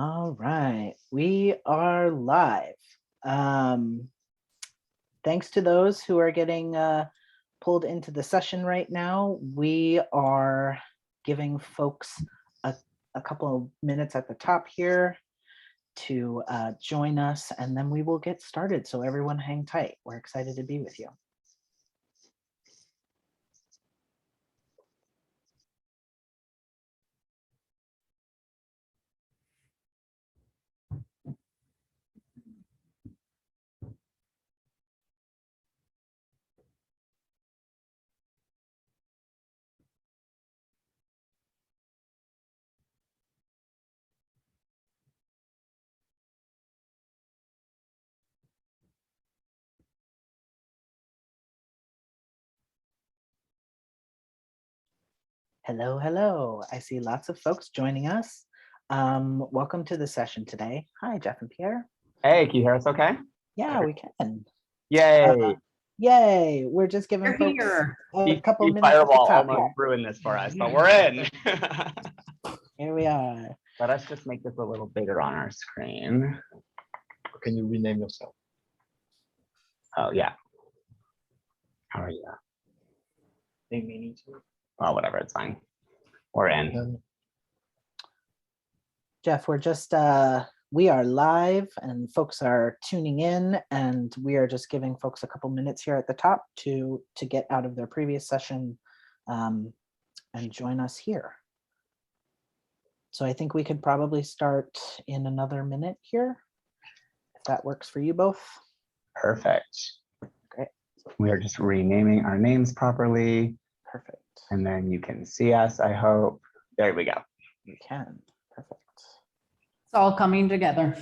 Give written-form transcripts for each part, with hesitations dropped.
All right, we are live. Thanks to those who are getting pulled into the session right now. We are giving folks a couple of minutes at the top here to join us, and then we will get started. So everyone hang tight. We're excited to be with you. Hello, hello. I see lots of folks joining us. Welcome to the session today. Hi, Jeff and Pierre. Hey, can you hear us okay? Yeah, we can. Yay. Yay. We're just giving folks a couple minutes at the Firewall top almost here. ruined this for us, but we're in. Here we are. Let us just make this a little bigger on our screen. Can you rename yourself? Oh, yeah. How are you? They may need to. Well, whatever, it's fine. We're in. Jeff, we're just, we are live and folks are tuning in, and we are just giving folks a couple minutes here at the top to get out of their previous session and join us here. So I think we could probably start in another minute here, if that works for you both. Perfect. Great. We are just renaming our names properly. Perfect. And then you can see us, I hope. There we go. You can. Perfect. It's all coming together.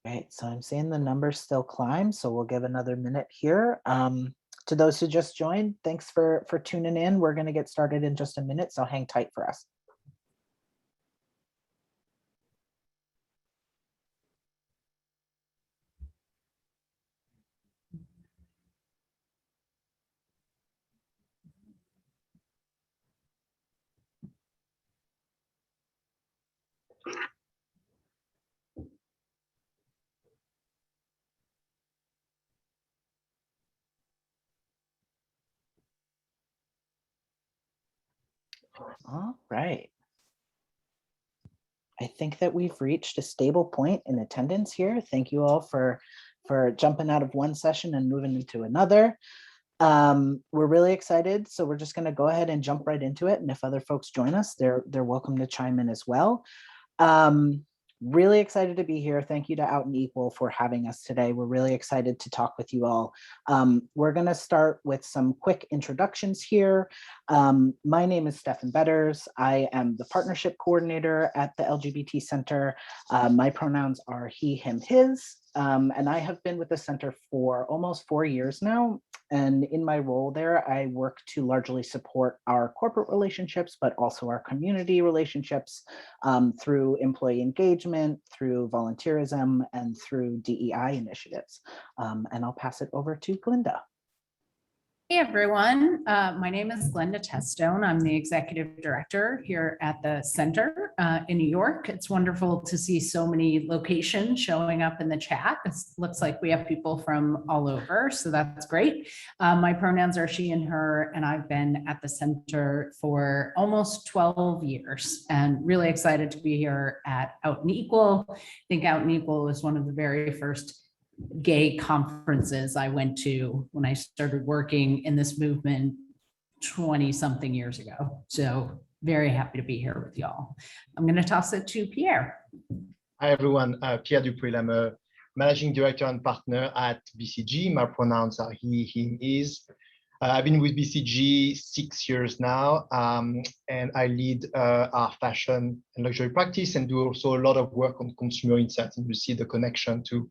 Great, so I'm seeing the numbers still climb, so we'll give another minute here. To those who just joined, thanks for tuning in. We're going to get started in just a minute, so hang tight for us. All right. I think that we've reached a stable point in attendance here. Thank you all for jumping out of one session and moving into another. We're really excited, so we're just going to go ahead and jump right into it. And if other folks join us, they're welcome to chime in as well. Really excited to be here. Thank you to Out and Equal for having us today. We're really excited to talk with you all. We're going to start with some quick introductions here. My name is Stefan Betters. I am the partnership coordinator at the LGBT Center. My pronouns are he, him, his. And I have been with the center for almost 4 years now. And in my role there, I work to largely support our corporate relationships, but also our community relationships through employee engagement, through volunteerism, and through DEI initiatives. And I'll pass it over to Glinda. Hey everyone, my name is Glenda Testone. I'm the executive director here at the center in New York. It's wonderful to see so many locations showing up in the chat. It looks like we have people from all over, so that's great. My pronouns are she and her, and I've been at the center for almost 12 years and really excited to be here at Out and Equal. I think Out and Equal was one of the very first gay conferences I went to when I started working in this movement 20 something years ago. So very happy to be here with y'all. I'm going to toss it to Pierre. Hi everyone, Pierre Dupril. I'm a managing director and partner at BCG. My pronouns are he, him, his. I've been with BCG 6 years now, and I lead our fashion and luxury practice and do also a lot of work on consumer insights. And you see the connection to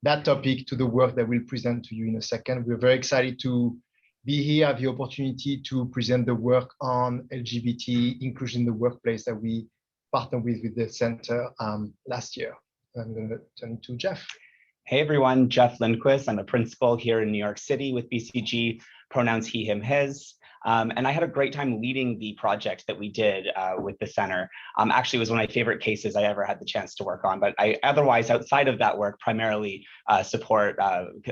that topic to the work that we'll present to you in a second. We're very excited to be here, have the opportunity to present the work on LGBT inclusion in the workplace that we partnered with the center last year. I'm going to turn to Jeff. Hey everyone, Jeff Lindquist. I'm a principal here in New York City with BCG, pronouns he, him, his. And I had a great time leading the project that we did with the center. Actually, it was one of my favorite cases I ever had the chance to work on, but I otherwise, outside of that work, primarily support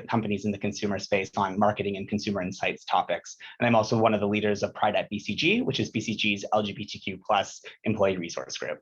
companies in the consumer space on marketing and consumer insights topics. And I'm also one of the leaders of Pride at BCG, which is BCG's LGBTQ+ employee resource group.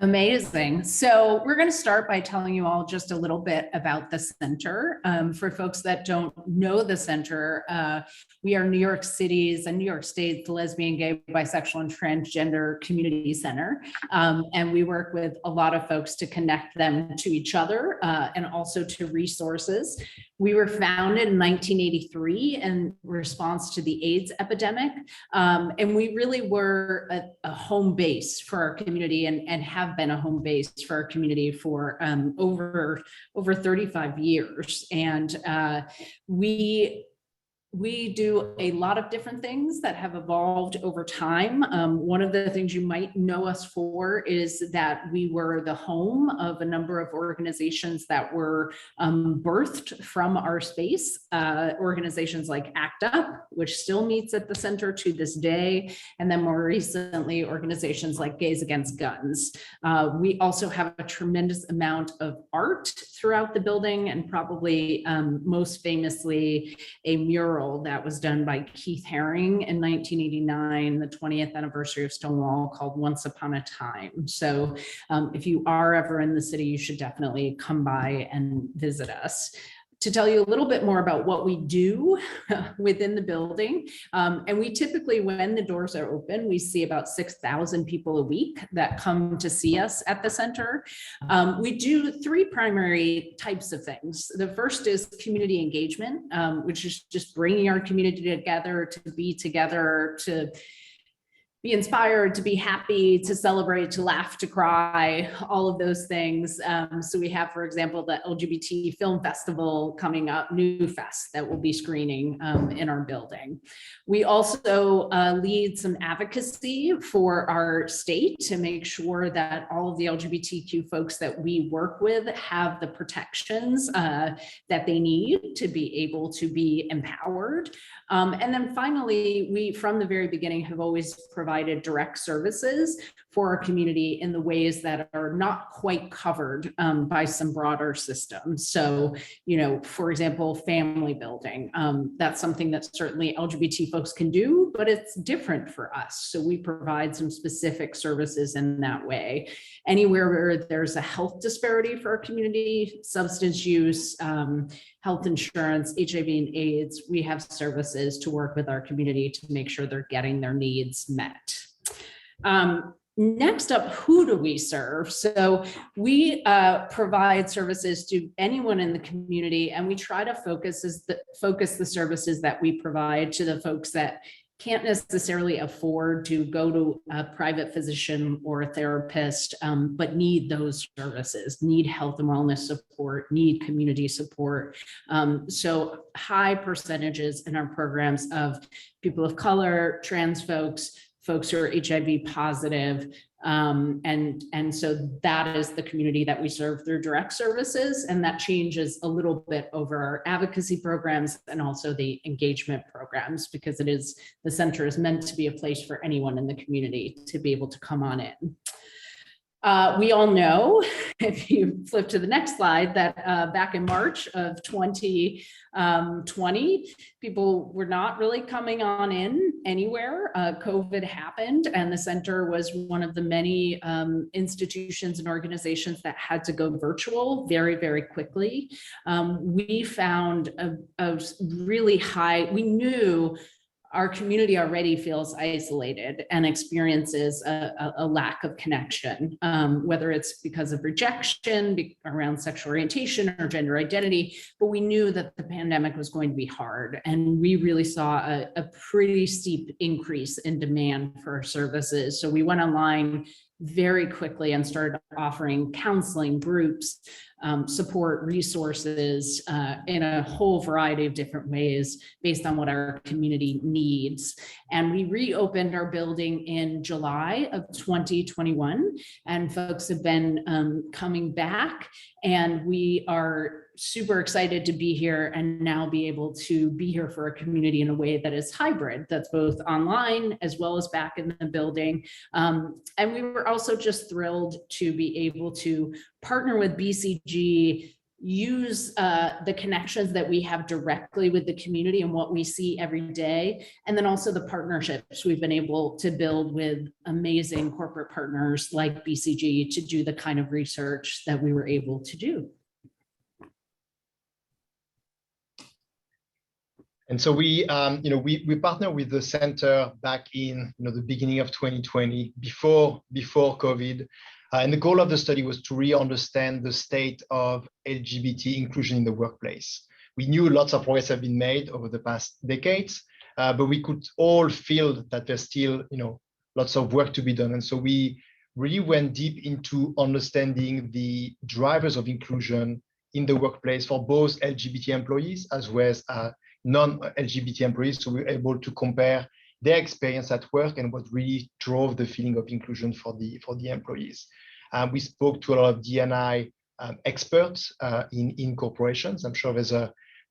Amazing. So we're going to start by telling you all just a little bit about the center. For folks that don't know the center, we are New York City's and New York State's lesbian, gay, bisexual, and transgender community center. And we work with a lot of folks to connect them to each other and also to resources. We were founded in 1983 in response to the AIDS epidemic. And we really were a home base for our community and have been a home base for our community for over 35 years. And we do a lot of different things that have evolved over time. One of the things you might know us for is that we were the home of a number of organizations that were birthed from our space. Organizations like ACT UP, which still meets at the center to this day, and then more recently, organizations like Gays Against Guns. We also have a tremendous amount of art throughout the building, and probably most famously, a mural that was done by Keith Haring in 1989, the 20th anniversary of Stonewall, called Once Upon a Time. So if you are ever in the city, you should definitely come by and visit us. To tell you a little bit more about what we do within the building. And we typically, when the doors are open, we see about 6,000 people a week that come to see us at the center. We do three primary types of things. The first is community engagement, which is just bringing our community together, to be together, to be inspired, to be happy, to celebrate, to laugh, to cry, all of those things. So we have, for example, the LGBT Film Festival coming up, New Fest, that will be screening in our building. We also lead some advocacy for our state to make sure that all of the LGBTQ folks that we work with have the protections that they need to be able to be empowered. And then finally, we, from the very beginning, have always provided direct services for our community in the ways that are not quite covered by some broader systems. So, you know, for example, family building, that's something that certainly LGBT folks can do, but it's different for us. So we provide some specific services in that way. Anywhere where there's a health disparity for our community, substance use, health insurance, HIV and AIDS, we have services to work with our community to make sure they're getting their needs met. Next up, who do we serve? So we provide services to anyone in the community, and we try to focus the services that we provide to the folks that can't necessarily afford to go to a private physician or a therapist, but need those services, need health and wellness support, need community support. So high percentages in our programs of people of color, trans folks, folks who are HIV positive. And so that is the community that we serve through direct services. And that changes a little bit over our advocacy programs and also the engagement programs, because the center is meant to be a place for anyone in the community to be able to come on in. We all know, if you flip to the next slide, that back in March of 2020, people were not really coming on in anywhere. COVID happened, and the center was one of the many institutions and organizations that had to go virtual very, very quickly. We found a really high, we knew our community already feels isolated and experiences a lack of connection, whether it's because of rejection around sexual orientation or gender identity, but we knew that the pandemic was going to be hard. And we really saw a pretty steep increase in demand for our services. So we went online very quickly and started offering counseling groups, support resources in a whole variety of different ways based on what our community needs. And we reopened our building in July of 2021, and folks have been coming back, and we are super excited to be here and now be able to be here for a community in a way that is hybrid, that's both online as well as back in the building. And we were also just thrilled to be able to partner with BCG, use the connections that we have directly with the community and what we see every day, and then also the partnerships we've been able to build with amazing corporate partners like BCG to do the kind of research that we were able to do. And so we partnered with the center back in the beginning of 2020, before COVID, and the goal of the study was to really understand the state of LGBT inclusion in the workplace. We knew lots of progress have been made over the past decades, but we could all feel that there's still lots of work to be done. And so we really went deep into understanding the drivers of inclusion in the workplace for both LGBT employees as well as non-LGBT employees, so we were able to compare their experience at work and what really drove the feeling of inclusion for the employees. We spoke to a lot of D&I experts in corporations. I'm sure there's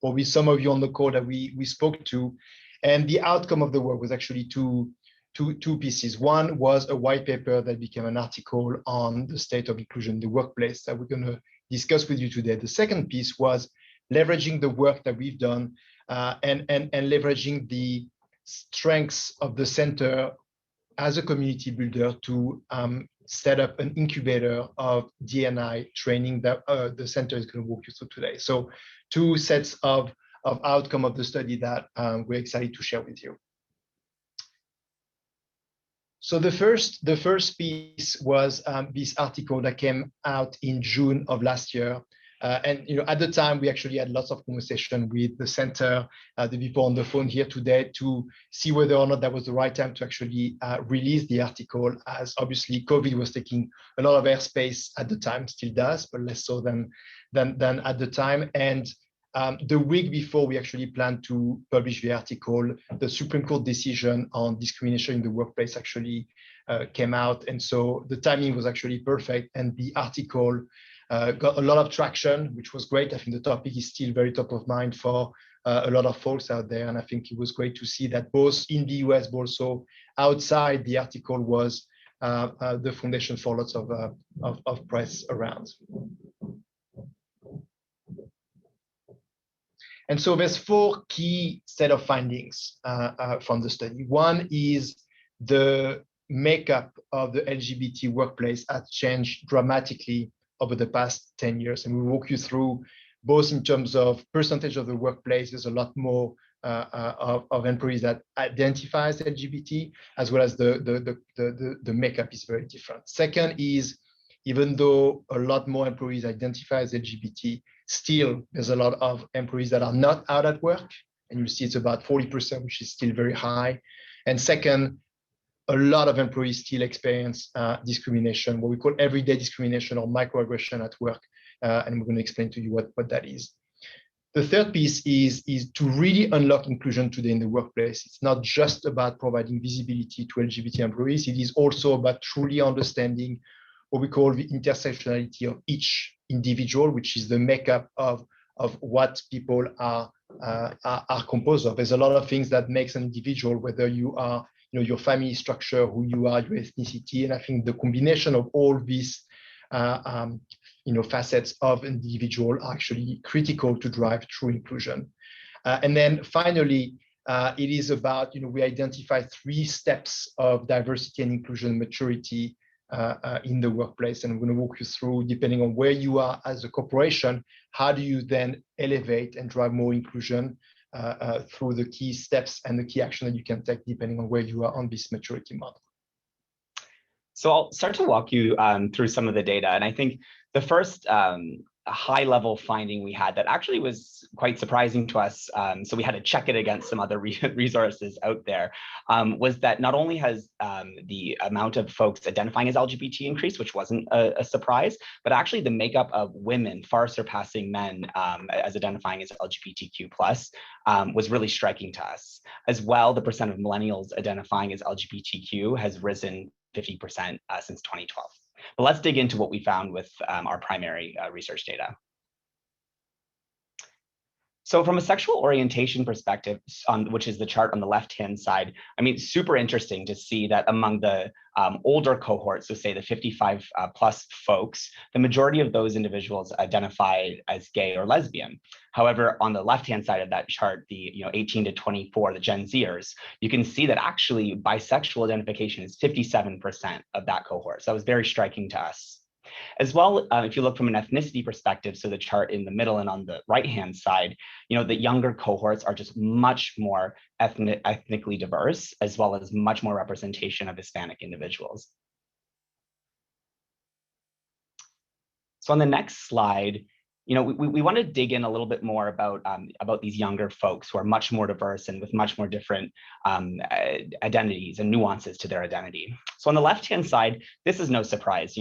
probably some of you on the call that we spoke to, and the outcome of the work was actually two pieces. One was a white paper that became an article on the state of inclusion in the workplace that we're going to discuss with you today. The second piece was leveraging the work that we've done and leveraging the strengths of the center as a community builder to set up an incubator of D&I training that the center is going to walk you through today. So two sets of outcome of the study that we're excited to share with you. So the first piece was this article that came out in June of last year. And at the time, we actually had lots of conversation with the center, the people on the phone here today, to see whether or not that was the right time to actually release the article, as obviously COVID was taking a lot of airspace at the time, still does, but less so than at the time. And the week before we actually planned to publish the article, the Supreme Court decision on discrimination in the workplace actually came out, and so the timing was actually perfect, and the article got a lot of traction, which was great. I think the topic is still very top of mind for a lot of folks out there. And I think it was great to see that both in the US, but also outside, the article was the foundation for lots of press around. And so there's four key set of findings from the study. One is the makeup of the LGBT workplace has changed dramatically over the past 10 years. And we'll walk you through both in terms of percentage of the workplace. There's a lot more of employees that identify as LGBT, as well as the makeup is very different. Second is, even though a lot more employees identify as LGBT, still there's a lot of employees that are not out at work. And you see it's about 40%, which is still very high. And second, a lot of employees still experience discrimination, what we call everyday discrimination or microaggression at work. And we're going to explain to you what that is. The third piece is to really unlock inclusion today in the workplace. It's not just about providing visibility to LGBT employees. It is also about truly understanding what we call the intersectionality of each individual, which is the makeup of what people are composed of. There's a lot of things that makes an individual, whether you are your family structure, who you are, your ethnicity. And I think the combination of all these facets of an individual are actually critical to drive true inclusion. And then finally, it is about, we identify 3 steps of diversity and inclusion maturity in the workplace. And I'm going to walk you through, depending on where you are as a corporation, how do you then elevate and drive more inclusion through the key steps and the key action that you can take depending on where you are on this maturity model. So I'll start to walk you through some of the data. And I think the first high level finding we had that actually was quite surprising to us. So we had to check it against some other resources out there, was that not only has the amount of folks identifying as LGBT increased, which wasn't a surprise, but actually the makeup of women far surpassing men as identifying as LGBTQ plus was really striking to us. As well, the percent of millennials identifying as LGBTQ has risen 50% since 2012. But let's dig into what we found with our primary research data. So from a sexual orientation perspective, which is the chart on the left-hand side, I mean, super interesting to see that among the older cohorts, so say the 55 plus folks, the majority of those individuals identify as gay or lesbian. However, on the left-hand side of that chart, the 18 to 24, the Gen Zers, you can see that actually bisexual identification is 57% of that cohort. So that was very striking to us. As well, if you look from an ethnicity perspective, so the chart in the middle and on the right-hand side, the younger cohorts are just much more ethnically diverse, as well as much more representation of Hispanic individuals. So on the next slide, we want to dig in a little bit more about these younger folks who are much more diverse and with much more different identities and nuances to their identity. So on the left-hand side, this is no surprise.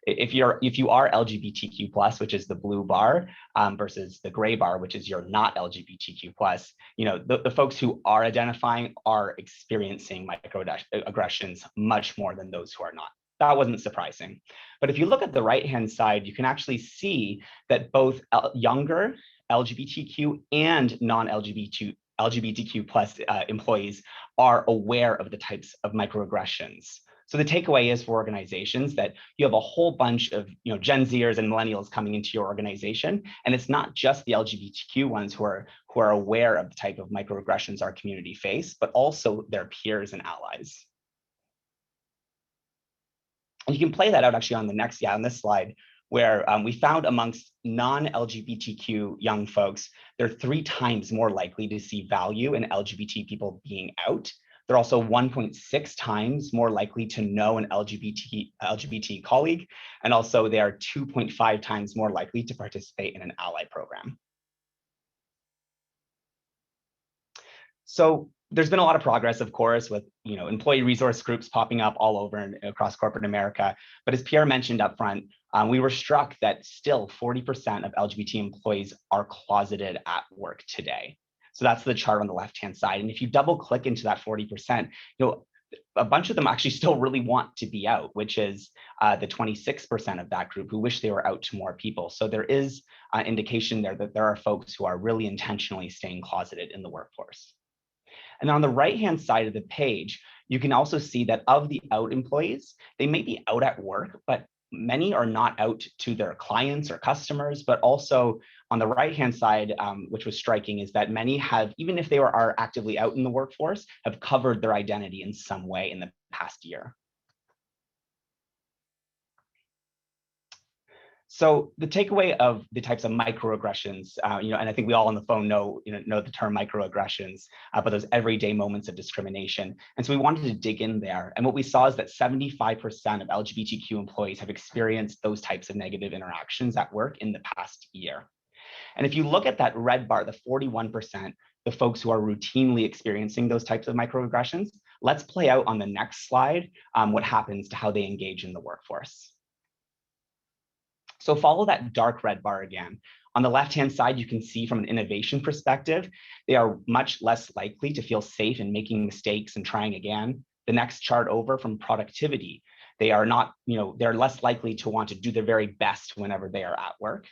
If you are LGBTQ plus, which is the blue bar, versus the gray bar, which is you're not LGBTQ plus, the folks who are identifying are experiencing microaggressions much more than those who are not. That wasn't surprising. But if you look at the right-hand side, you can actually see that both younger LGBTQ and non-LGBTQ plus employees are aware of the types of microaggressions. So the takeaway is for organizations that you have a whole bunch of Gen Zers and millennials coming into your organization, and it's not just the LGBTQ ones who are aware of the type of microaggressions our community face, but also their peers and allies. And you can play that out actually on the next, on this slide, where we found amongst non-LGBTQ young folks, they're 3 times more likely to see value in LGBT people being out. They're also 1.6 times more likely to know an LGBT colleague, and also they are 2.5 times more likely to participate in an ally program. So there's been a lot of progress, of course, with employee resource groups popping up all over and across corporate America. But as Pierre mentioned up front, we were struck that still 40% of LGBT employees are closeted at work today. So that's the chart on the left-hand side. And if you double click into that 40%, a bunch of them actually still really want to be out, which is the 26% of that group who wish they were out to more people. So there is indication there that there are folks who are really intentionally staying closeted in the workforce. And then on the right-hand side of the page, you can also see that of the out employees, they may be out at work, but many are not out to their clients or customers, but also on the right-hand side, which was striking, is that many have, even if they are actively out in the workforce, have covered their identity in some way in the past year. So the takeaway of the types of microaggressions, and I think we all on the phone know the term microaggressions, but those everyday moments of discrimination. And so we wanted to dig in there. And what we saw is that 75% of LGBTQ employees have experienced those types of negative interactions at work in the past year. And if you look at that red bar, the 41%, the folks who are routinely experiencing those types of microaggressions, let's play out on the next slide what happens to how they engage in the workforce. So follow that dark red bar again. On the left-hand side, you can see from an innovation perspective, they are much less likely to feel safe in making mistakes and trying again. The next chart over from productivity, they are not, they're less likely to want to do their very best whenever they are at work.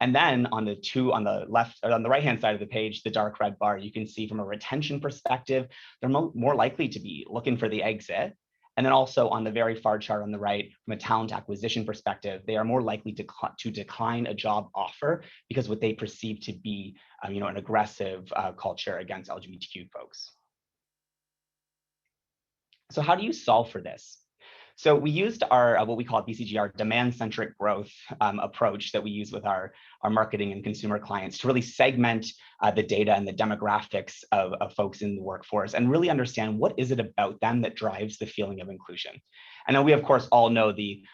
And then on the left, or on the right-hand side of the page, the dark red bar, you can see from a retention perspective, they're more likely to be looking for the exit. And then also on the very far chart on the right, from a talent acquisition perspective, they are more likely to decline a job offer because what they perceive to be, an aggressive culture against LGBTQ folks. So how do you solve for this? So we used our what we call at BCG, our demand-centric growth approach that we use with our marketing and consumer clients to really segment the data and the demographics of folks in the workforce and really understand what is it about them that drives the feeling of inclusion. I know we, of course, all know the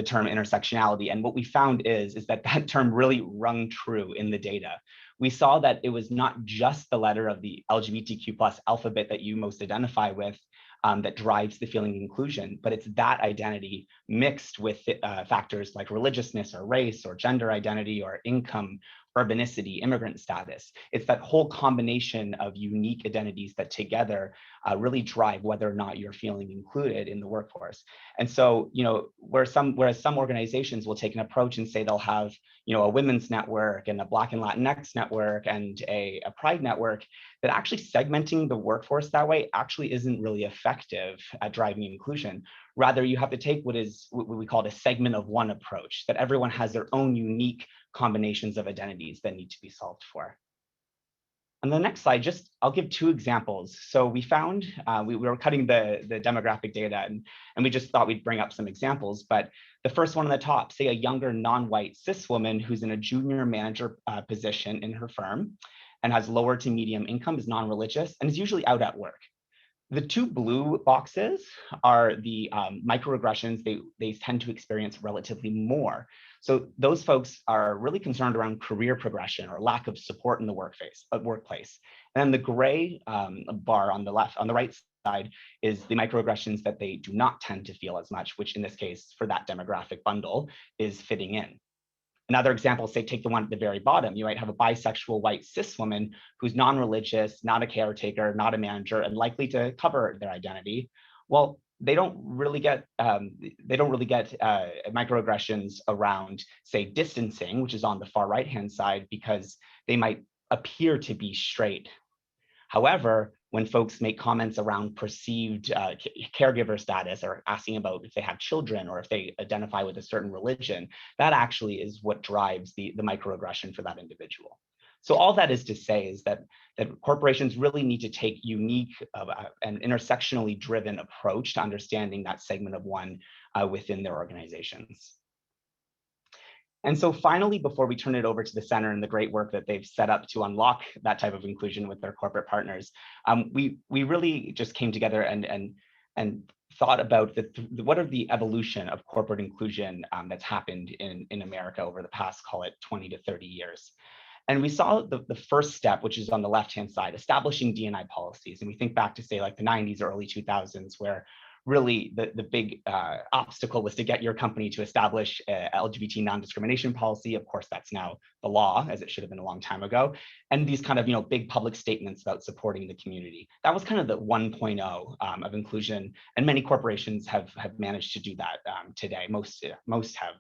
term intersectionality, and what we found is that term really rung true in the data. We saw that it was not just the letter of the LGBTQ plus alphabet that you most identify with that drives the feeling of inclusion, but it's that identity mixed with factors like religiousness or race or gender identity or income, urbanicity, immigrant status. It's that whole combination of unique identities that together really drive whether or not you're feeling included in the workforce. And so, whereas some organizations will take an approach and say they'll have, a women's network and a Black and Latinx network and a Pride network, that actually segmenting the workforce that way actually isn't really effective at driving inclusion. Rather, you have to take what we call a segment of one approach, that everyone has their own unique combinations of identities that need to be solved for. On the next slide, I'll give two examples. So we found, we were cutting the demographic data and we just thought we'd bring up some examples, but the first one on the top, say a younger non-white cis woman who's in a junior manager position in her firm and has lower to medium income, is non-religious, and is usually out at work. The two blue boxes are the microaggressions they tend to experience relatively more. So those folks are really concerned around career progression or lack of support in the workplace. And then the gray bar on the right side is the microaggressions that they do not tend to feel as much, which in this case, for that demographic bundle, is fitting in. Another example, say take the one at the very bottom. You might have a bisexual white cis woman who's non-religious, not a caretaker, not a manager, and likely to cover their identity. Well, they don't really get microaggressions around, say, distancing, which is on the far right-hand side, because they might appear to be straight. However, when folks make comments around perceived caregiver status or asking about if they have children or if they identify with a certain religion, that actually is what drives the microaggression for that individual. So all that is to say is that corporations really need to take unique and intersectionally driven approach to understanding that segment of one within their organizations. And so finally, before we turn it over to the center and the great work that they've set up to unlock that type of inclusion with their corporate partners, we really just came together and thought about what are the evolution of corporate inclusion that's happened in America over the past, call it 20 to 30 years. And we saw the first step, which is on the left-hand side, establishing D&I policies. And we think back to, say, like the 90s, early 2000s, where really the big obstacle was to get your company to establish a LGBT non-discrimination policy. Of course, that's now the law, as it should have been a long time ago. And these kind of big public statements about supporting the community. That was kind of the 1.0 of inclusion, and many corporations have managed to do that today. Most have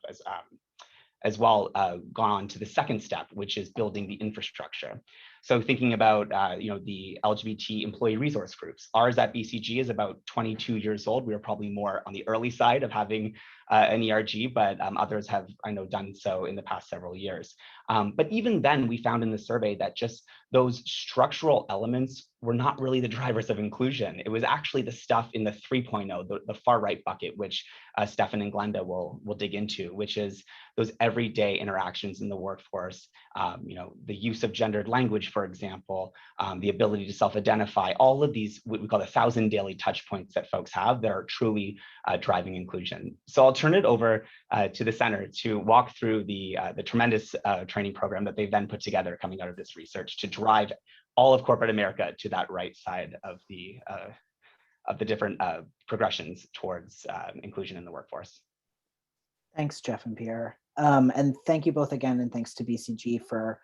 as well gone on to the second step, which is building the infrastructure. So thinking about the LGBT employee resource groups. Ours at BCG is about 22 years old. We were probably more on the early side of having an ERG, but others have, I know, done so in the past several years. But even then, we found in the survey that just those structural elements were not really the drivers of inclusion. It was actually the stuff in the 3.0, the far right bucket, which Stefan and Glenda will dig into, which is those everyday interactions in the workforce, the use of gendered language, for example, the ability to self-identify, all of these, what we call the 1,000 daily touch points that folks have that are truly driving inclusion. So I'll turn it over to the center to walk through the tremendous training program that they've then put together coming out of this research to drive all of corporate America to that right side of the different progressions towards inclusion in the workforce. Thanks, Jeff and Pierre. And thank you both again, and thanks to BCG for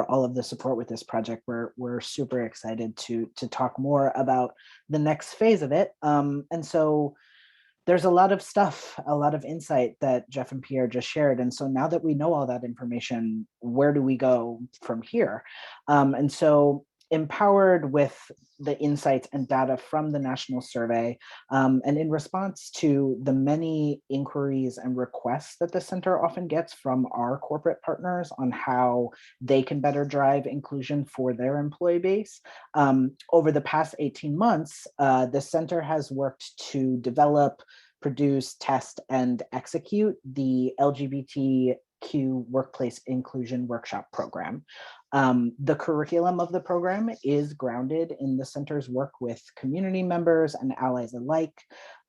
all of the support with this project. We're super excited to talk more about the next phase of it. And so there's a lot of stuff, a lot of insight that Jeff and Pierre just shared. And so now that we know all that information, where do we go from here? And so empowered with the insights and data from the national survey, and in response to the many inquiries and requests that the center often gets from our corporate partners on how they can better drive inclusion for their employee base, over the past 18 months, the center has worked to develop produce, test, and execute the LGBTQ Workplace Inclusion Workshop Program. The curriculum of the program is grounded in the center's work with community members and allies alike.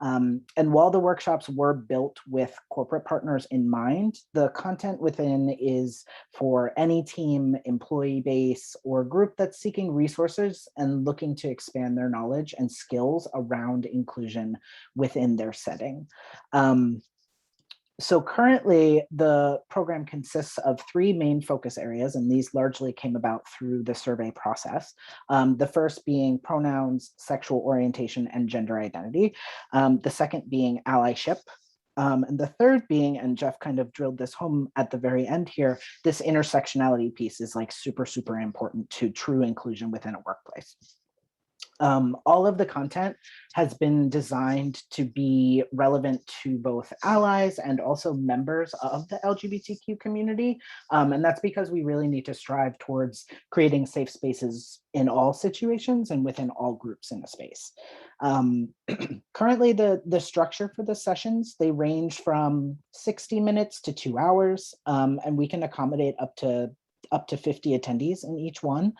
And while the workshops were built with corporate partners in mind, the content within is for any team, employee base, or group that's seeking resources and looking to expand their knowledge and skills around inclusion within their setting. So currently, the program consists of 3 main focus areas, and these largely came about through the survey process. The first being pronouns, sexual orientation, and gender identity. The second being allyship. And the third being, and Jeff kind of drilled this home at the very end here, this intersectionality piece is like super, super important to true inclusion within a workplace. All of the content has been designed to be relevant to both allies and also members of the LGBTQ community. And that's because we really need to strive towards creating safe spaces in all situations and within all groups in a space. Currently, the structure for the sessions, they range from 60 minutes to 2 hours, and we can accommodate up to 50 attendees in each one.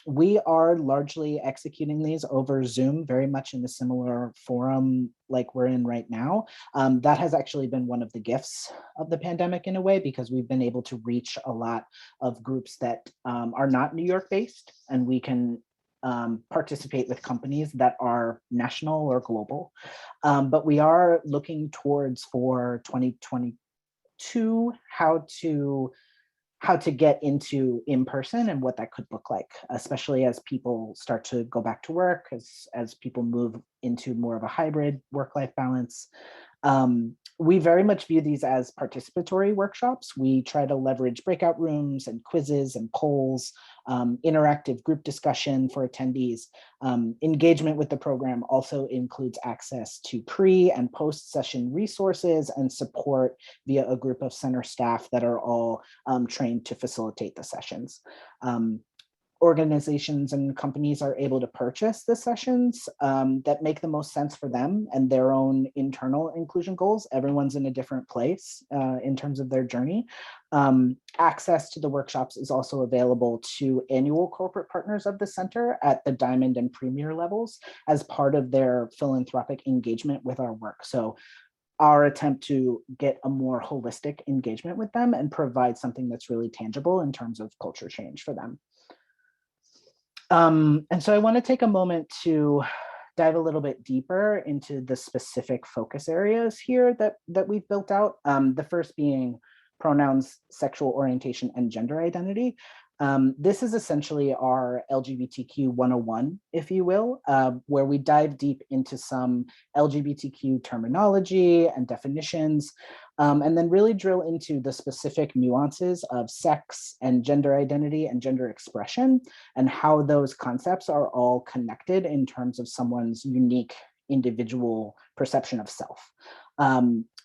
We are largely executing these over Zoom, very much in a similar forum like we're in right now. That has actually been one of the gifts of the pandemic in a way, because we've been able to reach a lot of groups that are not New York based, and we can participate with companies that are national or global. But we are looking towards for 2022, how to get into in-person and what that could look like, especially as people start to go back to work, as people move into more of a hybrid work-life balance. We very much view these as participatory workshops. We try to leverage breakout rooms and quizzes and polls, interactive group discussion for attendees. Engagement with the program also includes access to pre and post-session resources and support via a group of center staff that are all trained to facilitate the sessions. Organizations and companies are able to purchase the sessions that make the most sense for them and their own internal inclusion goals. Everyone's in a different place in terms of their journey. Access to the workshops is also available to annual corporate partners of the center at the Diamond and Premier levels as part of their philanthropic engagement with our work. So our attempt to get a more holistic engagement with them and provide something that's really tangible in terms of culture change for them. And so I want to take a moment to dive a little bit deeper into the specific focus areas here that we've built out. The first being pronouns, sexual orientation, and gender identity. This is essentially our LGBTQ 101, if you will, where we dive deep into some LGBTQ terminology and definitions, and then really drill into the specific nuances of sex and gender identity and gender expression, and how those concepts are all connected in terms of someone's unique individual perception of self.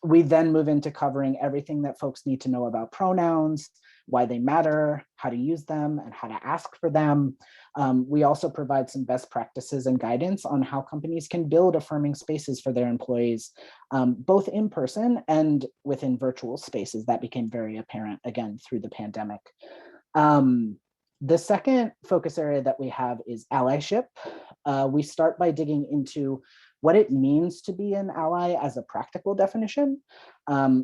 We then move into covering everything that folks need to know about pronouns, why they matter, how to use them, and how to ask for them. We also provide some best practices and guidance on how companies can build affirming spaces for their employees, both in person and within virtual spaces. That became very apparent, again, through the pandemic. The second focus area that we have is allyship. We start by digging into what it means to be an ally as a practical definition.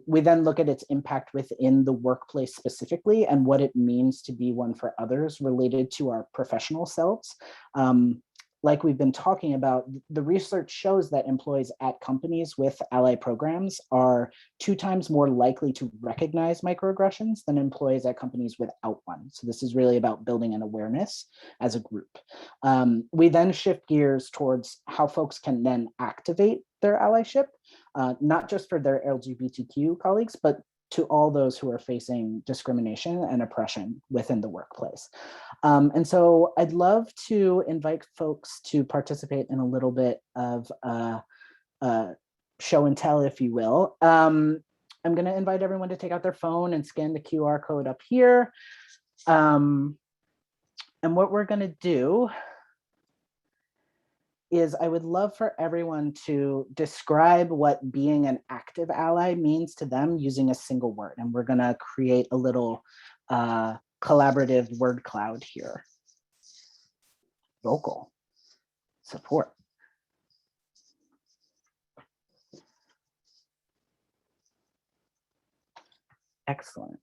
We then look at its impact within the workplace specifically and what it means to be one for others related to our professional selves. Like we've been talking about, the research shows that employees at companies with ally programs are 2 times more likely to recognize microaggressions than employees at companies without one. So this is really about building an awareness as a group. We then shift gears towards how folks can then activate their allyship, not just for their LGBTQ colleagues, but to all those who are facing discrimination and oppression within the workplace. And so I'd love to invite folks to participate in a little bit of show and tell, if you will. I'm going to invite everyone to take out their phone and scan the QR code up here. And what we're going to do is I would love for everyone to describe what being an active ally means to them using a single word. And we're gonna create a little collaborative word cloud here. Vocal, support. Excellent.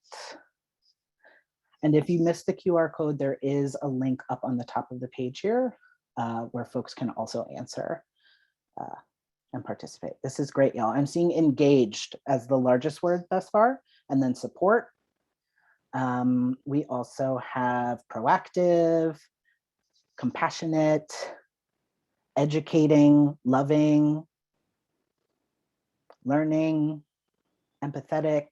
And if you missed the QR code, there is a link up on the top of the page here where folks can also answer and participate. This is great, y'all. I'm seeing engaged as the largest word thus far, and then support. We also have proactive, compassionate, educating, loving, learning, empathetic.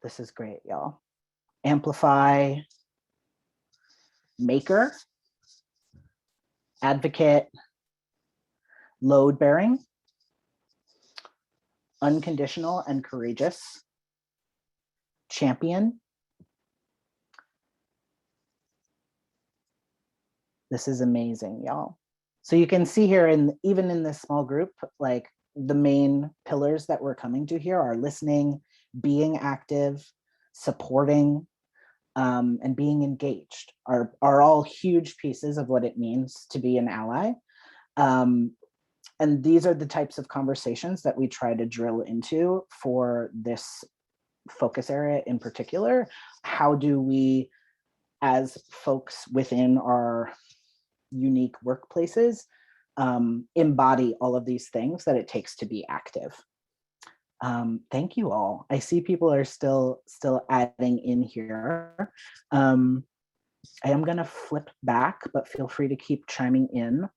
This is great, y'all. Amplify, maker, advocate, load bearing, unconditional and courageous, champion. This is amazing, y'all. So you can see here, even in this small group, like the main pillars that we're coming to here are listening, being active, supporting, and being engaged are all huge pieces of what it means to be an ally. And these are the types of conversations that we try to drill into for this focus area in particular. How do we, as folks within our unique workplaces, embody all of these things that it takes to be active? Thank you all. I see people are still adding in here. I am gonna flip back, but feel free to keep chiming in.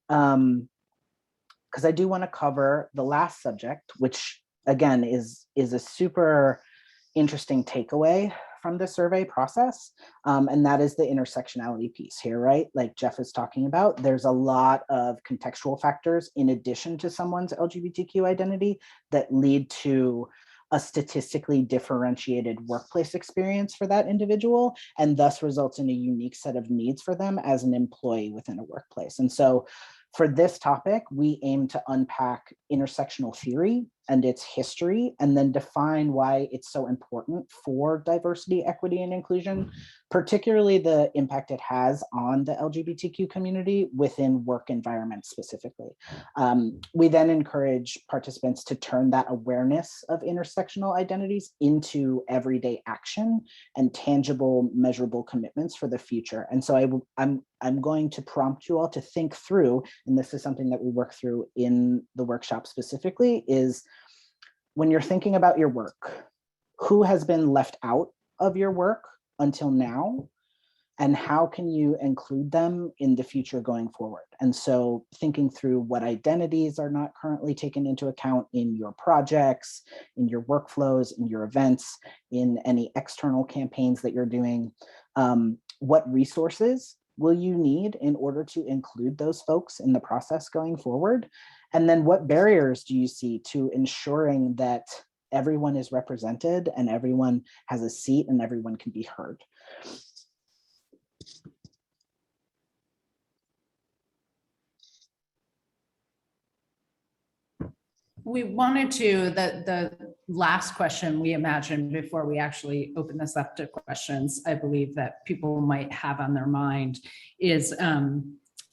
Because I do want to cover the last subject, which again is a super interesting takeaway from the survey process. And that is the intersectionality piece here, right? Like Jeff is talking about, there's a lot of contextual factors in addition to someone's LGBTQ identity that lead to a statistically differentiated workplace experience for that individual, and thus results in a unique set of needs for them as an employee within a workplace. And so for this topic, we aim to unpack intersectional theory and its history, and then define why it's so important for diversity, equity, and inclusion, particularly the impact it has on the LGBTQ community within work environments specifically. We then encourage participants to turn that awareness of intersectional identities into everyday action and tangible, measurable commitments for the future. And so I'm going to prompt you all to think through, and this is something that we work through in the workshop specifically, is when you're thinking about your work, who has been left out of your work until now, and how can you include them in the future going forward? And so thinking through what identities are not currently taken into account in your projects, in your workflows, in your events, in any external campaigns that you're doing, what resources will you need in order to include those folks in the process going forward? And then what barriers do you see to ensuring that everyone is represented and everyone has a seat and everyone can be heard? We wanted to, the last question we imagined before we actually open this up to questions, I believe that people might have on their mind is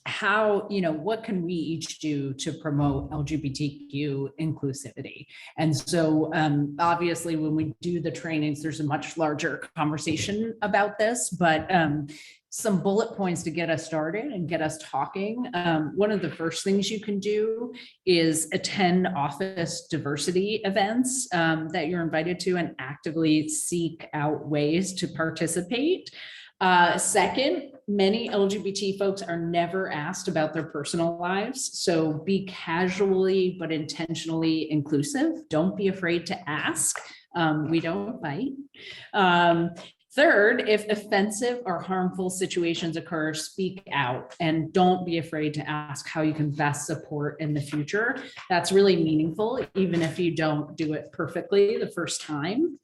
how, what can we each do to promote LGBTQ inclusivity? And so obviously when we do the trainings, there's a much larger conversation about this, but some bullet points to get us started and get us talking. One of the first things you can do is attend office diversity events that you're invited to and actively seek out ways to participate. Second, many LGBT folks are never asked about their personal lives. So be casually but intentionally inclusive. Don't be afraid to ask. We don't bite. Third, if offensive or harmful situations occur, speak out and don't be afraid to ask how you can best support in the future. That's really meaningful, even if you don't do it perfectly the first time.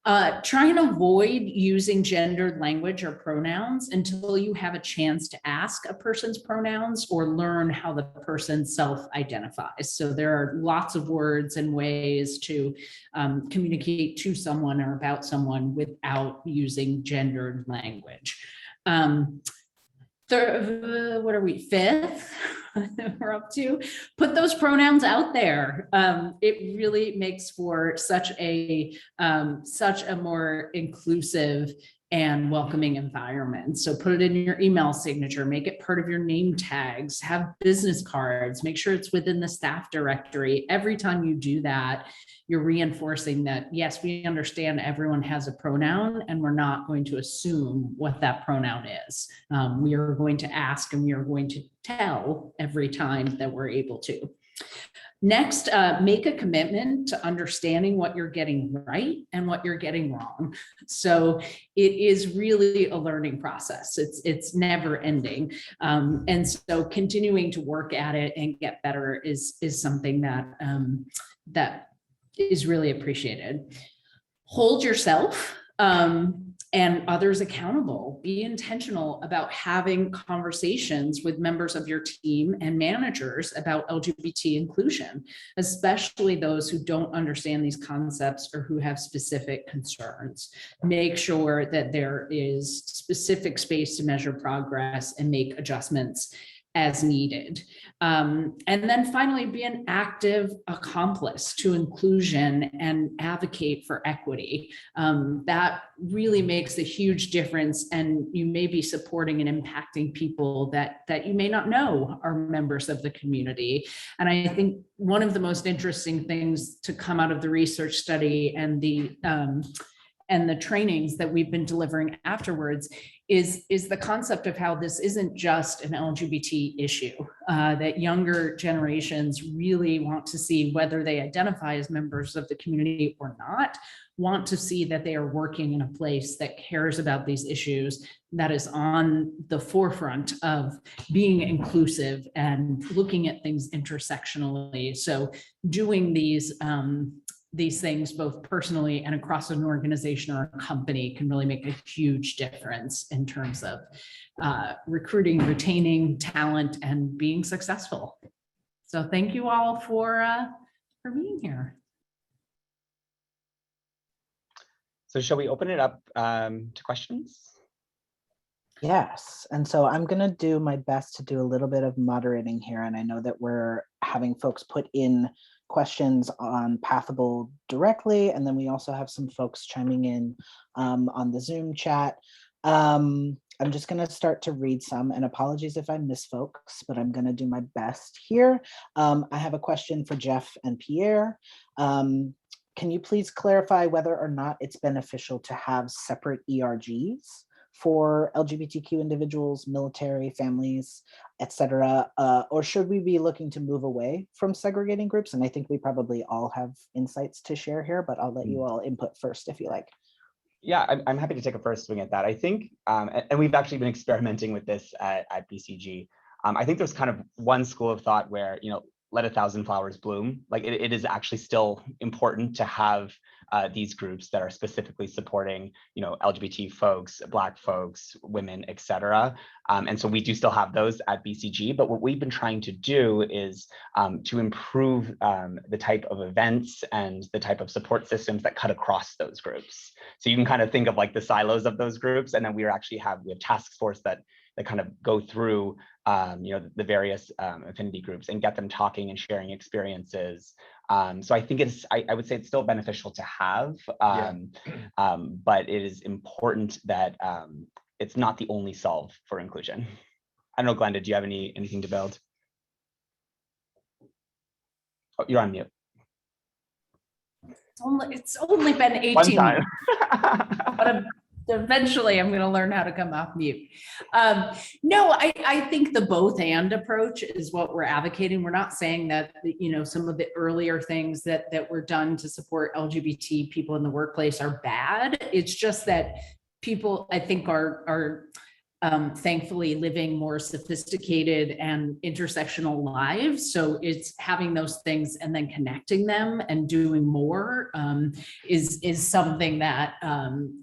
Try and avoid using gendered language or pronouns until you have a chance to ask a person's pronouns or learn how the person self-identifies. So there are lots of words and ways to communicate to someone or about someone without using gendered language. What are we, fifth? We're up to put those pronouns out there. It really makes for such a more inclusive and welcoming environment. So put it in your email signature, make it part of your name tags, have business cards, make sure it's within the staff directory. Every time you do that, you're reinforcing that, yes, we understand everyone has a pronoun and we're not going to assume what that pronoun is. We are going to ask and we are going to tell every time that we're able to. Next, make a commitment to understanding what you're getting right and what you're getting wrong. So it is really a learning process. It's never ending. And so continuing to work at it and get better is something that, that is really appreciated. Hold yourself and others accountable. Be intentional about having conversations with members of your team and managers about LGBT inclusion, especially those who don't understand these concepts or who have specific concerns. Make sure that there is specific space to measure progress and make adjustments as needed. And then finally, be an active accomplice to inclusion and advocate for equity. That really makes a huge difference, and you may be supporting and impacting people that you may not know are members of the community. And I think one of the most interesting things to come out of the research study and the trainings that we've been delivering afterwards is the concept of how this isn't just an LGBT issue, that younger generations really want to see, whether they identify as members of the community or not, want to see that they are working in a place that cares about these issues, that is on the forefront of being inclusive and looking at things intersectionally. So doing these things both personally and across an organization or a company can really make a huge difference in terms of recruiting, retaining talent, and being successful. So thank you all for being here. So shall we open it up to questions? Yes, and so I'm going to do my best to do a little bit of moderating here, and I know that we're having folks put in questions on Pathable directly, and then we also have some folks chiming in on the Zoom chat. I'm just going to start to read some, and apologies if I miss folks, but I'm going to do my best here. I have a question for Jeff and Pierre. Can you please clarify whether or not it's beneficial to have separate ERGs for LGBTQ individuals, military, families, etc., or should we be looking to move away from segregating groups? And I think we probably all have insights to share here, but I'll let you all input first if you like. Yeah, I'm happy to take a first swing at that. I think, and we've actually been experimenting with this at BCG. I think there's kind of one school of thought where, let 1,000 flowers bloom. Like it is actually still important to have these groups that are specifically supporting, LGBT folks, Black folks, women, etc. And so we do still have those at BCG, but what we've been trying to do is to improve the type of events and the type of support systems that cut across those groups. So you can kind of think of like the silos of those groups, and then we have task force that kind of go through the various affinity groups and get them talking and sharing experiences. So I think I would say it's still beneficial to have, but it is important that it's not the only solve for inclusion. I don't know, Glenda, do you have anything to build? Oh, you're on mute. It's only been 18 One time. But eventually I'm going to learn how to come off mute. No, I think the both and approach is what we're advocating. We're not saying that, some of the earlier things that were done to support LGBT people in the workplace are bad. It's just that people, I think, are thankfully living more sophisticated and intersectional lives. So it's having those things and then connecting them and doing more is something that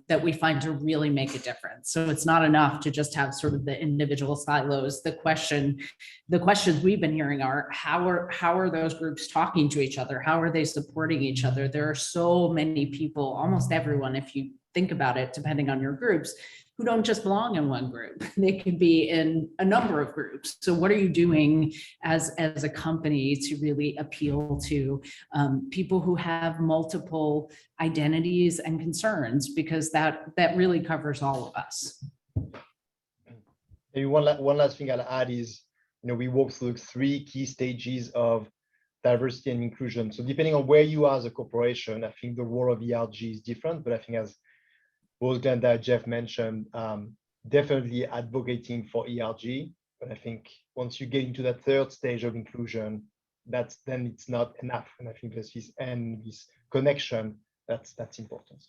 that we find to really make a difference. So it's not enough to just have sort of the individual silos. The questions we've been hearing are how are those groups talking to each other? How are they supporting each other? There are so many people, almost everyone, if you think about it, depending on your groups, who don't just belong in one group. They could be in a number of groups. So what are you doing as a company to really appeal to people who have multiple identities and concerns? Because that really covers all of us. Maybe one last thing I'll add is, we walk through 3 key stages of diversity and inclusion. So depending on where you are as a corporation, I think the role of ERG is different, but I think as both Glenda and Jeff mentioned, definitely advocating for ERG. But I think once you get into that 3rd stage of inclusion, then it's not enough. And I think there's this connection that's important.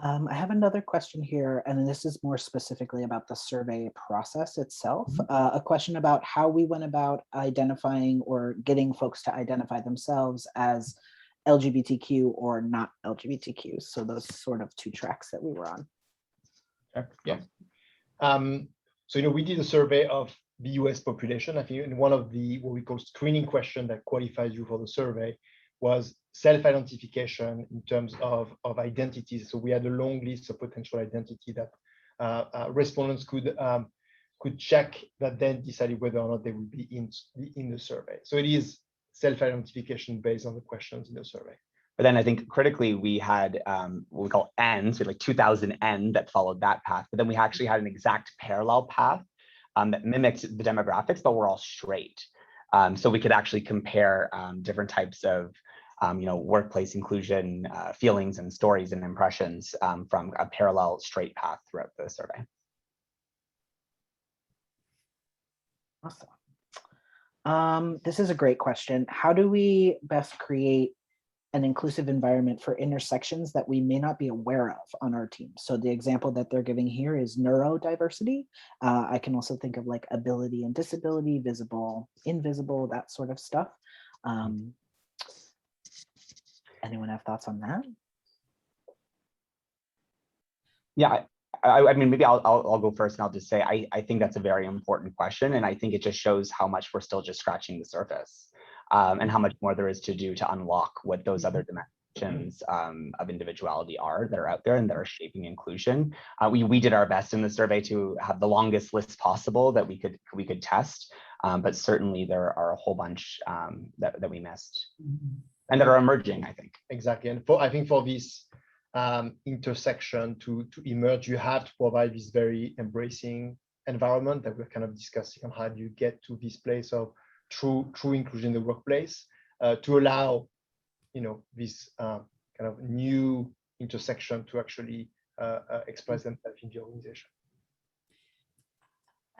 I have another question here, and this is more specifically about the survey process itself. A question about how we went about identifying or getting folks to identify themselves as LGBTQ or not LGBTQ. So those sort of 2 tracks that we were on. Yeah. So, we did a survey of the US population. I think one of the what we call screening question that qualifies you for the survey was self-identification in terms of identities. So we had a long list of potential identity that respondents could check, that then decided whether or not they would be in the survey. So it is self-identification based on the questions in the survey. But then I think critically we had what we call N, so like 2000 N that followed that path. But then we actually had an exact parallel path that mimicked the demographics, but we're all straight. So we could actually compare different types of workplace inclusion feelings and stories and impressions from a parallel straight path throughout the survey. Awesome. This is a great question. How do we best create an inclusive environment for intersections that we may not be aware of on our team? So the example that they're giving here is neurodiversity. I can also think of like ability and disability, visible, invisible, that sort of stuff. Anyone have thoughts on that? Yeah, I mean, maybe I'll go first, and I'll just say I think that's a very important question, and I think it just shows how much we're still just scratching the surface, and how much more there is to do to unlock what those other dimensions of individuality are that are out there and that are shaping inclusion. We did our best in the survey to have the longest list possible that we could test, but certainly there are a whole bunch that we missed. And that are emerging, I think. Exactly. And I think for this intersection to emerge, you have to provide this very embracing environment that we're kind of discussing on how do you get to this place of true inclusion in the workplace to allow, this kind of new intersection to actually express themselves in the organization.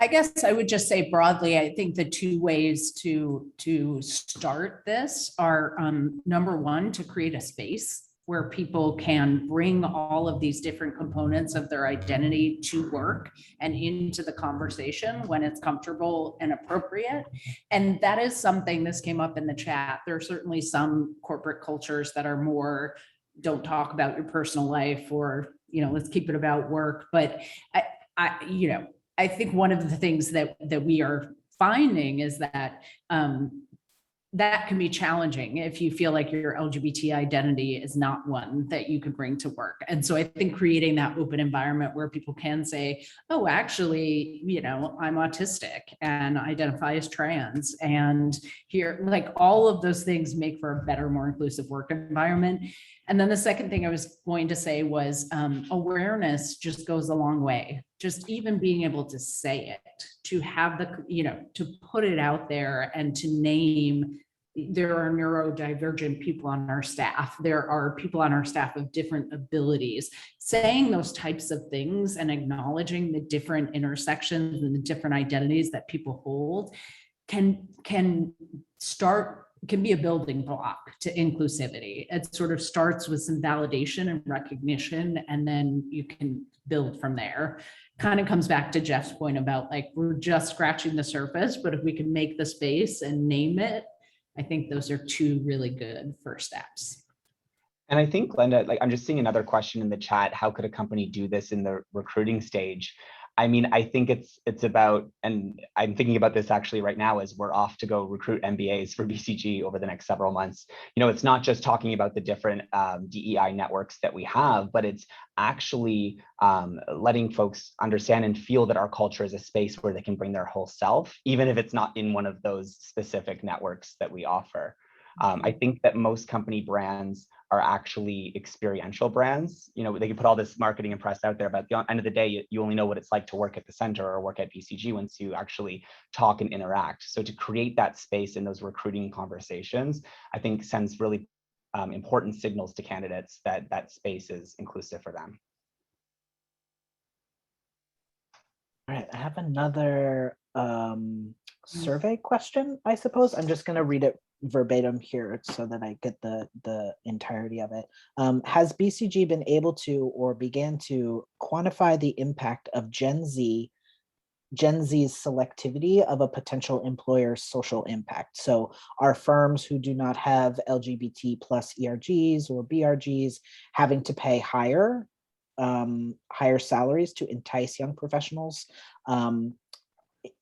I guess I would just say broadly, I think the 2 ways to start this are number 1, to create a space where people can bring all of these different components of their identity to work and into the conversation when it's comfortable and appropriate. And that is something, this came up in the chat. There are certainly some corporate cultures that are more, don't talk about your personal life, or, let's keep it about work. But I think one of the things that we are finding is that that can be challenging if you feel like your LGBT identity is not one that you could bring to work. And so I think creating that open environment where people can say, oh, actually, I'm autistic and identify as trans, and here, like, all of those things make for a better, more inclusive work environment. And then the second thing I was going to say was awareness just goes a long way. Just even being able to say it, to have to put it out there and to name, there are neurodivergent people on our staff. There are people on our staff of different abilities. Saying those types of things and acknowledging the different intersections and the different identities that people hold can start can be a building block to inclusivity. It sort of starts with some validation and recognition, and then you can build from there. Kind of comes back to Jeff's point about like, we're just scratching the surface, but if we can make the space and name it, I think those are two really good first steps. And I think, Glenda, like I'm just seeing another question in the chat. How could a company do this in the recruiting stage? I mean, I think it's about, and I'm thinking about this actually right now as we're off to go recruit MBAs for BCG over the next several months. You know, it's not just talking about the different DEI networks that we have, but it's actually letting folks understand and feel that our culture is a space where they can bring their whole self, even if it's not in one of those specific networks that we offer. I think that most company brands are actually experiential brands. You know, they can put all this marketing and press out there, but at the end of the day, you only know what it's like to work at the center or work at BCG once you actually talk and interact. So to create that space in those recruiting conversations, I think sends really important signals to candidates that that space is inclusive for them. All right, I have another survey question, I suppose. I'm just going to read it verbatim here so that I get the entirety of it. Has BCG been able to or began to quantify the impact of Gen Z's selectivity of a potential employer's social impact? So are firms who do not have LGBT plus ERGs or BRGs having to pay higher salaries to entice young professionals?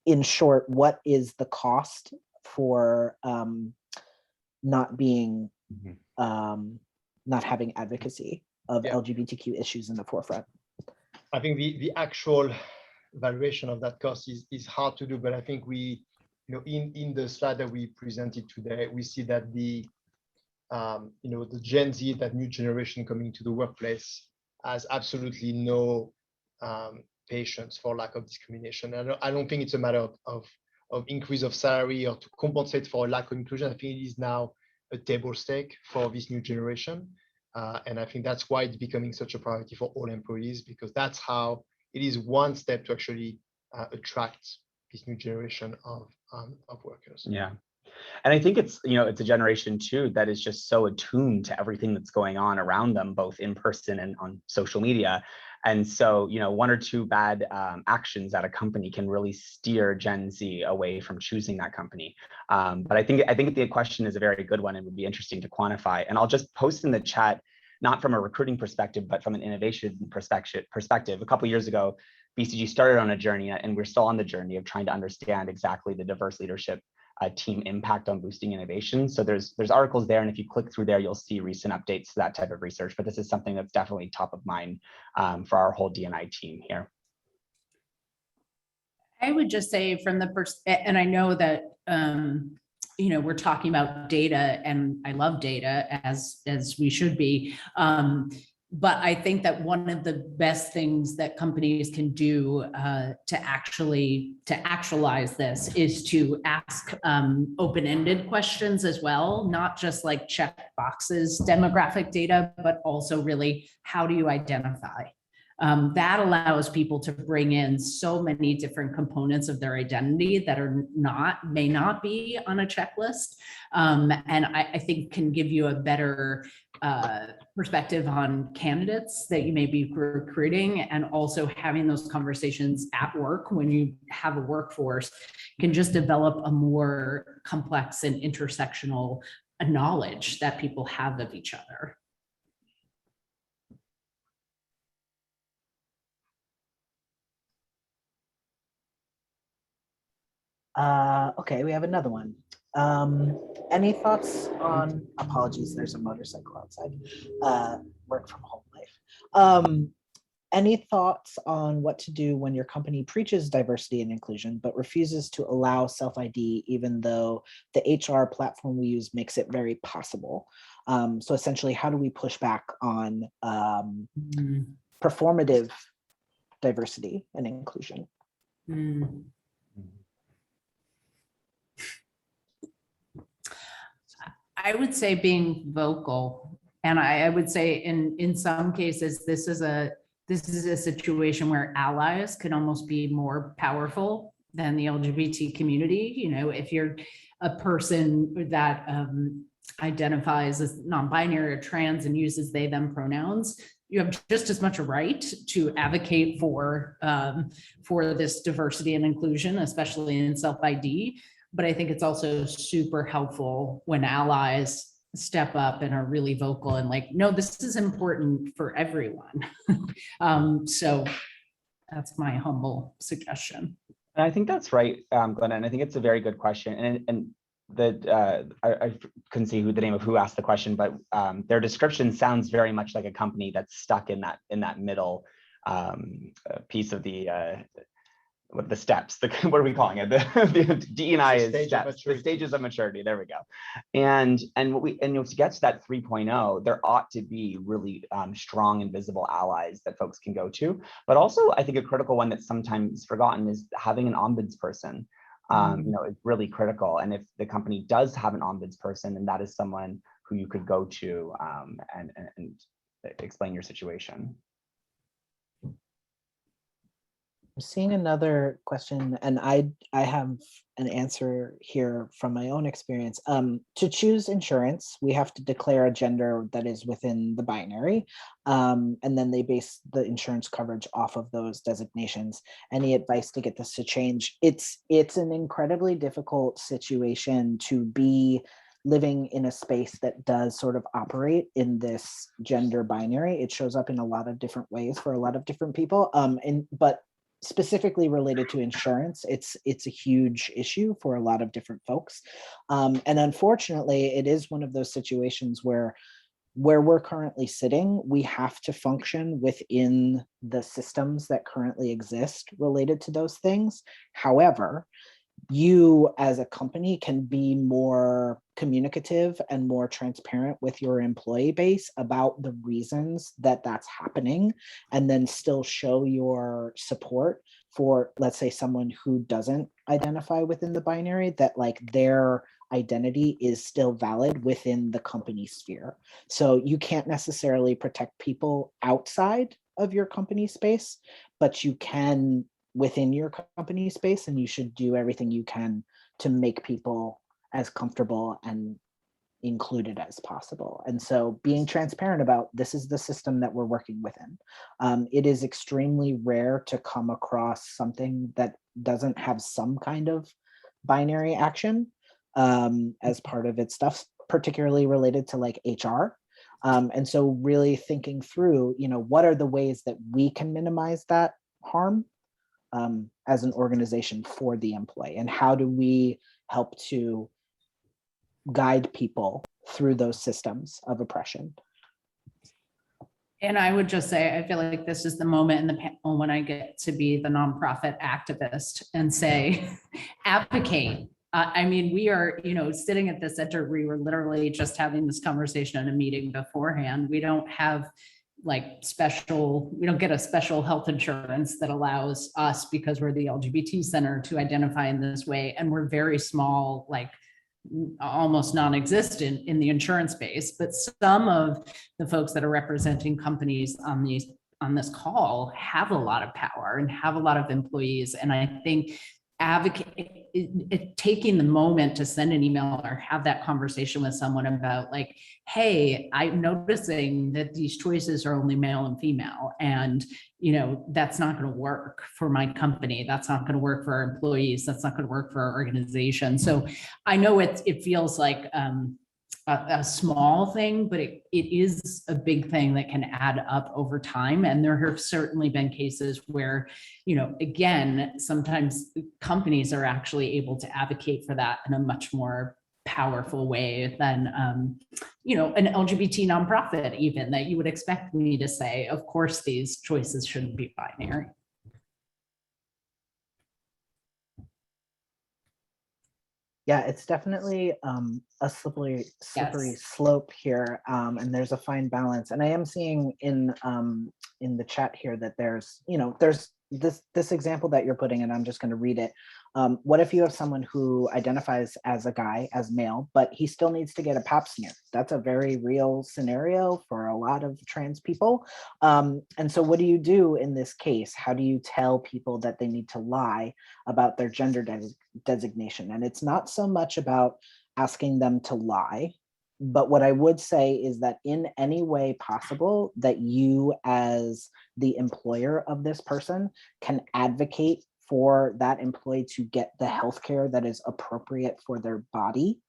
In short, what is the cost for not being not having advocacy of LGBTQ issues in the forefront? I think the actual valuation of that cost is hard to do, but I think we, you know, in the slide that we presented today, we see that the the Gen Z, that new generation coming to the workplace, has absolutely no patience for lack of discrimination. I don't think it's a matter of increase of salary or to compensate for a lack of inclusion. I think it is now a table stake for this new generation. And I think that's why it's becoming such a priority for all employees, because that's how it is one step to actually attract this new generation of workers. Yeah. And I think it's, it's a generation too that is just so attuned to everything that's going on around them, both in person and on social media. And so, one or two bad actions at a company can really steer Gen Z away from choosing that company. But I think the question is a very good one and would be interesting to quantify. And I'll just post in the chat, not from a recruiting perspective, but from an innovation perspective. A couple of years ago, BCG started on a journey, and we're still on the journey of trying to understand exactly the diverse leadership team impact on boosting innovation. So there's articles there, and if you click through there, you'll see recent updates to that type of research. But this is something that's definitely top of mind for our whole D&I team here. I would just say from the and I know that we're talking about data, and I love data as we should be. But I think that one of the best things that companies can do to actualize this is to ask open-ended questions as well, not just like check boxes, demographic data, but also really, how do you identify? That allows people to bring in so many different components of their identity that may not be on a checklist, and I think can give you a better perspective on candidates that you may be recruiting, and also having those conversations at work when you have a workforce can just develop a more complex and intersectional knowledge that people have of each other. Okay, we have another one. Any thoughts on, apologies, there's a motorcycle outside, work from home life. Any thoughts on what to do when your company preaches diversity and inclusion, but refuses to allow self-ID, even though the HR platform we use makes it very possible? So essentially, how do we push back on performative diversity and inclusion? I would say being vocal, and I would say in some cases this is a situation where allies can almost be more powerful than the LGBT community. You know, if you're a person that identifies as non-binary or trans and uses they, them pronouns, you have just as much a right to advocate for this diversity and inclusion, especially in self-ID. But I think it's also super helpful when allies step up and are really vocal and like, no, this is important for everyone. So that's my humble suggestion. I think that's right, Glenna, and I think it's a very good question. And that I couldn't see the name of who asked the question, but their description sounds very much like a company that's stuck in that middle piece of the steps. What are we calling it? The D&I is steps, the stages of maturity. There we go. And to get to that 3.0, there ought to be really strong and visible allies that folks can go to. But also, I think a critical one that's sometimes forgotten is having an ombudsperson. Is really critical. And if the company does have an ombudsperson, then that is someone who you could go to and explain your situation. I'm seeing another question, and I have an answer here from my own experience. To choose insurance, we have to declare a gender that is within the binary, and then they base the insurance coverage off of those designations. Any advice to get this to change? It's an incredibly difficult situation to be living in a space that does sort of operate in this gender binary. It shows up in a lot of different ways for a lot of different people, but specifically related to insurance, it's a huge issue for a lot of different folks. And unfortunately, it is one of those situations where we're currently sitting, we have to function within the systems that currently exist related to those things. However, you as a company can be more communicative and more transparent with your employee base about the reasons that that's happening, and then still show your support for, let's say, someone who doesn't identify within the binary, that like their identity is still valid within the company sphere. So you can't necessarily protect people outside of your company space, but you can within your company space, and you should do everything you can to make people as comfortable and included as possible. And so being transparent about this is the system that we're working within. It is extremely rare to come across something that doesn't have some kind of binary action as part of its stuff, particularly related to like HR. And so really thinking through, what are the ways that we can minimize that harm as an organization for the employee, and how do we help to guide people through those systems of oppression? And I would just say, I feel like this is the moment in the panel when I get to be the nonprofit activist and say, advocate. I mean, we are, sitting at the center, we were literally just having this conversation in a meeting beforehand. We don't have we don't get a special health insurance that allows us, because we're the LGBT center, to identify in this way. And we're very small, like almost non-existent in the insurance space. But some of the folks that are representing companies on this call have a lot of power and have a lot of employees. And I think taking the moment to send an email or have that conversation with someone about like, hey, I'm noticing that these choices are only male and female, and that's not going to work for my company. That's not going to work for our employees. That's not going to work for our organization. So I know it feels like a small thing, but it is a big thing that can add up over time. And there have certainly been cases where, again, sometimes companies are actually able to advocate for that in a much more powerful way than, an LGBT nonprofit, even, that you would expect me to say, of course, these choices shouldn't be binary. Yeah, it's definitely a slippery Yes. slope here, and there's a fine balance. And I am seeing in the chat here that there's this example that you're putting, and I'm just going to read it. What if you have someone who identifies as a guy, as male, but he still needs to get a pap smear? That's a very real scenario for a lot of trans people. And so what do you do in this case? How do you tell people that they need to lie about their gender designation? And it's not so much about asking them to lie, but what I would say is that in any way possible that you as the employer of this person can advocate for that employee to get the healthcare that is appropriate for their body,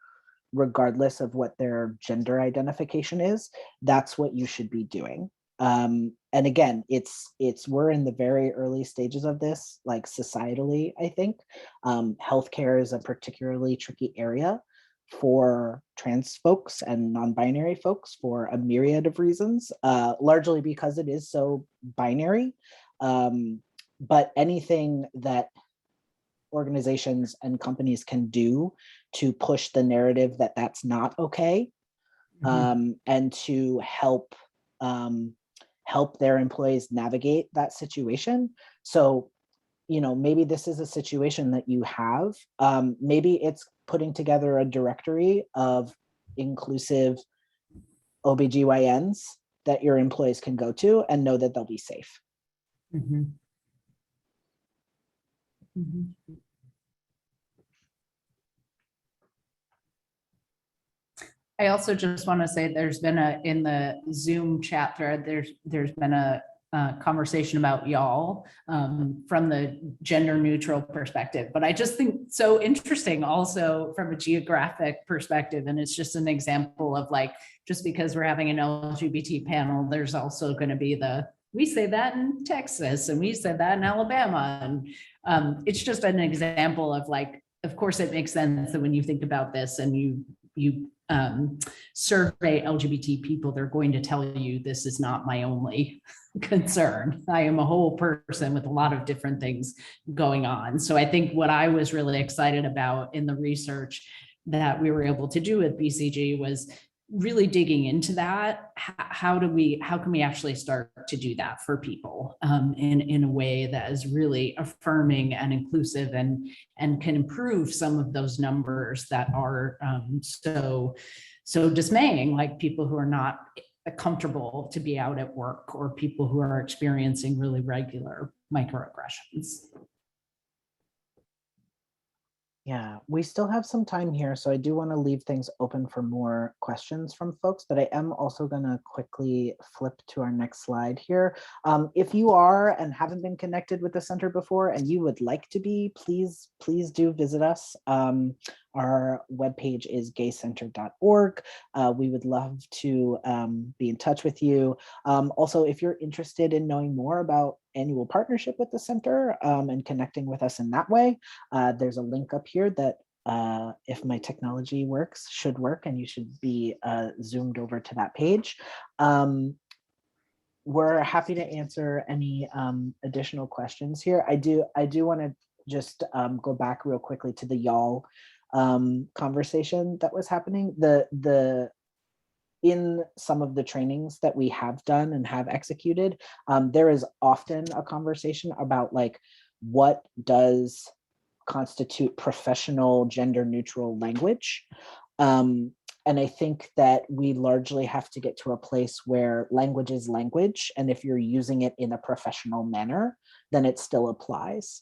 regardless of what their gender identification is, that's what you should be doing. And again, we're in the very early stages of this, like societally, I think. Healthcare is a particularly tricky area for trans folks and non-binary folks for a myriad of reasons, largely because it is so binary. But anything that organizations and companies can do to push the narrative that that's not okay, and to help their employees navigate that situation. So, maybe this is a situation that you have. Maybe it's putting together a directory of inclusive OBGYNs that your employees can go to and know that they'll be safe. I also just want to say there's been in the Zoom chat thread, there's been a conversation about y'all from the gender neutral perspective, but I just think so interesting also from a geographic perspective. And it's just an example of like, just because we're having an LGBT panel, there's also going to be we say that in Texas and we said that in Alabama. And it's just an example of like, of course it makes sense that when you think about this and you survey LGBT people, they're going to tell you this is not my only concern. I am a whole person with a lot of different things going on. So I think what I was really excited about in the research that we were able to do at BCG was really digging into that. How can we actually start to do that for people in a way that is really affirming and inclusive and can improve some of those numbers that are so dismaying, like people who are not comfortable to be out at work or people who are experiencing really regular microaggressions. Yeah, we still have some time here, so I do want to leave things open for more questions from folks, but I am also going to quickly flip to our next slide here. If you are and haven't been connected with the center before and you would like to be, please do visit us. Our webpage is gaycenter.org. We would love to be in touch with you. Also, if you're interested in knowing more about annual partnership with the center and connecting with us in that way, there's a link up here that if my technology works, should work, and you should be zoomed over to that page. We're happy to answer any additional questions here. I do want to just go back real quickly to the y'all conversation that was happening. In some of the trainings that we have done and have executed, there is often a conversation about like, what does constitute professional gender neutral language? And I think that we largely have to get to a place where language is language. And if you're using it in a professional manner, then it still applies.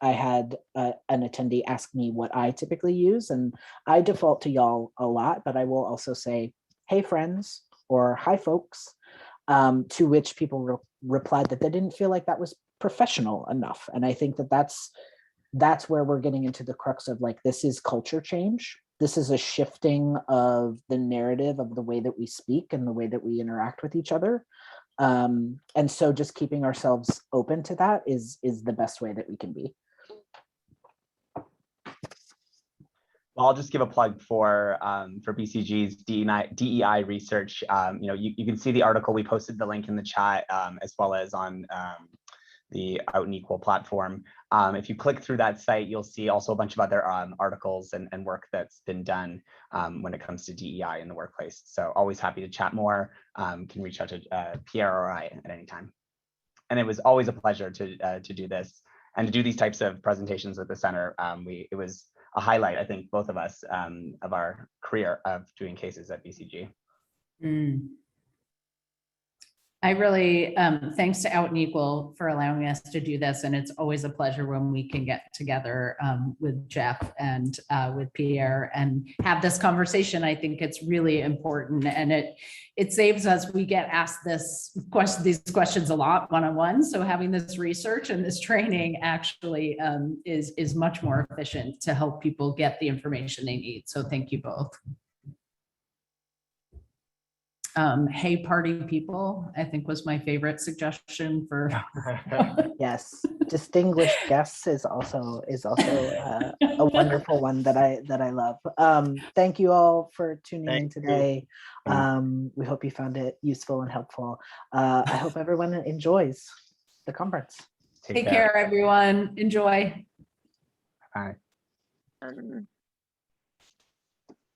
I had an attendee ask me what I typically use, and I default to y'all a lot, but I will also say, hey friends, or hi folks, to which people replied that they didn't feel like that was professional enough. And I think that that's where we're getting into the crux of like, this is culture change. This is a shifting of the narrative of the way that we speak and the way that we interact with each other. And so just keeping ourselves open to that is the best way that we can be. Well, I'll just give a plug for BCG's DEI research. You can see the article. We posted the link in the chat, as well as on the Out and Equal platform. If you click through that site, you'll see also a bunch of other articles and work that's been done when it comes to DEI in the workplace. So always happy to chat more. Can reach out to Pierre or I at any time. And it was always a pleasure to do this. and to do these types of presentations with the center, it was a highlight, I think, both of us, of our career of doing cases at BCG. I really, thanks to Out and Equal for allowing us to do this. And it's always a pleasure when we can get together with Jeff and with Pierre and have this conversation. I think it's really important, and it saves us. We get asked these questions a lot one-on-one. So having this research and this training actually is much more efficient to help people get the information they need. So thank you both. Hey party people, I think was my favorite suggestion for. Yes, distinguished guests is also a wonderful one that I love. Thank you all for tuning in today. We hope you found it useful and helpful. I hope everyone enjoys the conference. Take care, everyone. Enjoy. Bye.